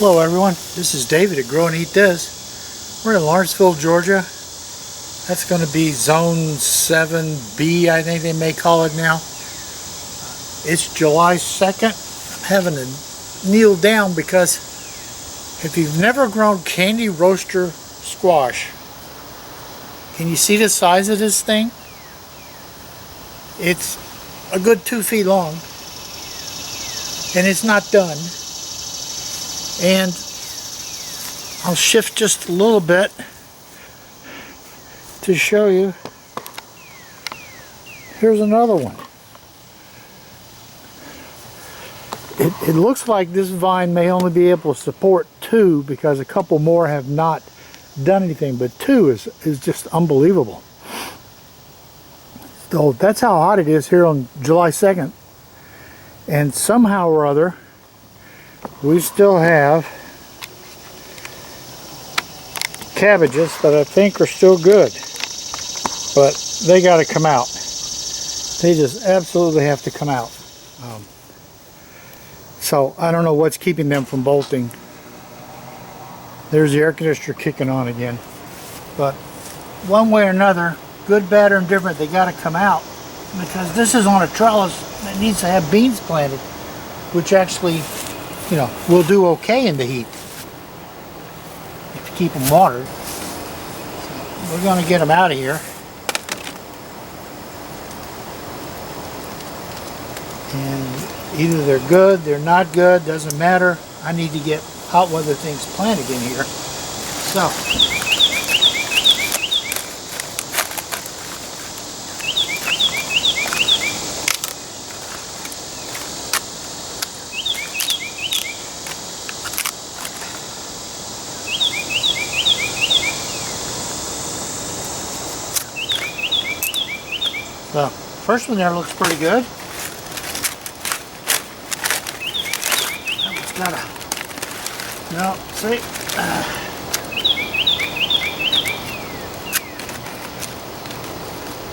Hello everyone, this is David at Grow and Eat This. We're in Lawrenceville, Georgia. That's going to be Zone 7B, I think they may call it now. It's July 2nd. I'm having to kneel down because if you've never grown candy roaster squash, can you see the size of this thing? It's a good 2 feet long and it's not done. And I'll shift just a little bit to show you. Here's another one. It looks like this vine may only be able to support 2 because a couple more have not done anything, but 2 is just unbelievable. So that's how hot it is here on July 2nd. And somehow or other, we still have cabbages that I think are still good, but they got to come out. They just absolutely have to come out. So I don't know what's keeping them from bolting. There's the air conditioner kicking on again. But one way or another, good, bad, or indifferent, they got to come out because this is on a trellis that needs to have beans planted, which actually, you know, will do okay in the heat if you keep them watered. So we're going to get them out of here. And either they're good, they're not good, doesn't matter. I need to get hot weather things planted in here. So the first one there looks pretty good. That one's got a, no, see?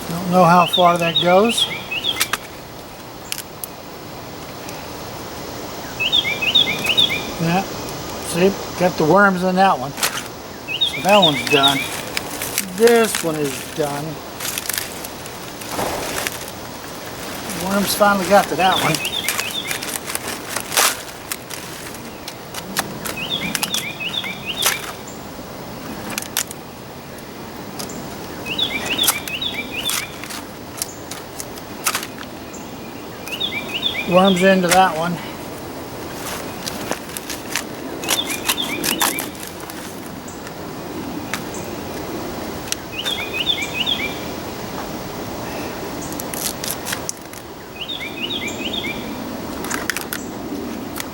Don't know how far that goes. Yeah, see? Got the worms in that one. So that one's done. This one is done. Worms finally got to that one. Worms into that one.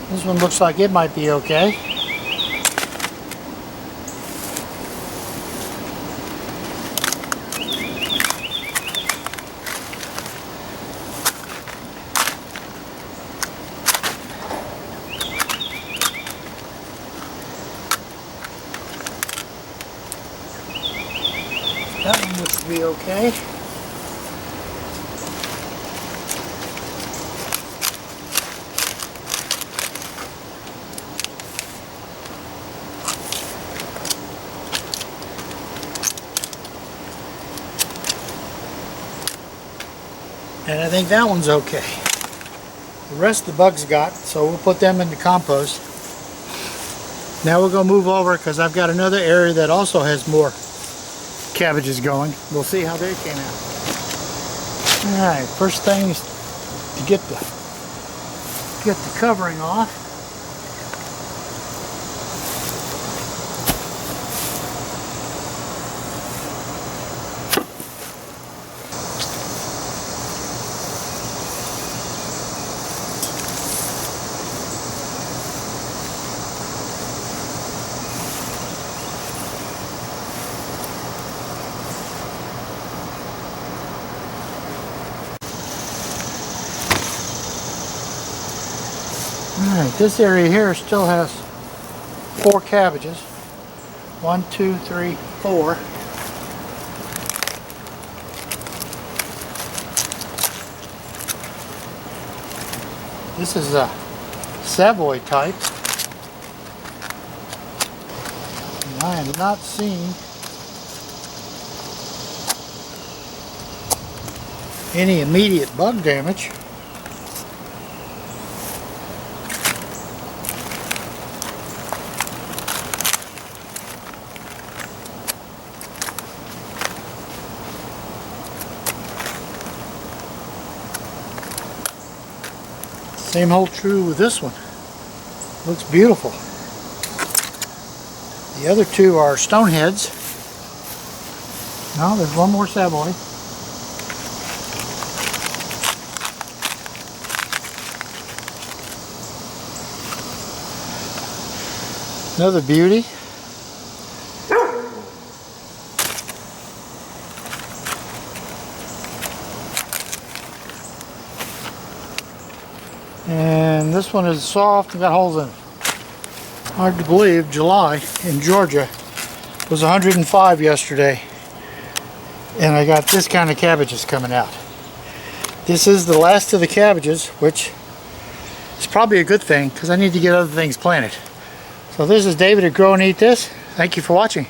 This one looks like it might be okay. That one looks to be okay. And I think that one's okay. The rest of the bugs got, so we'll put them in the compost. Now we're going to move over because I've got another area that also has more cabbages going. We'll see how they came out. Alright, first thing is to get the covering off. Alright, this area here still has 4 cabbages. 1, 2, 3, 4. This is a Savoy type. I am not seeing any immediate bug damage. Same holds true with this one. Looks beautiful. The other two are stoneheads. No, there's one more Savoy. Another beauty. And this one is soft and got holes in it. Hard to believe July in Georgia was 105 yesterday, and I got this kind of cabbages coming out. This is the last of the cabbages, which is probably a good thing because I need to get other things planted. So this is David at Grow and Eat This. Thank you for watching.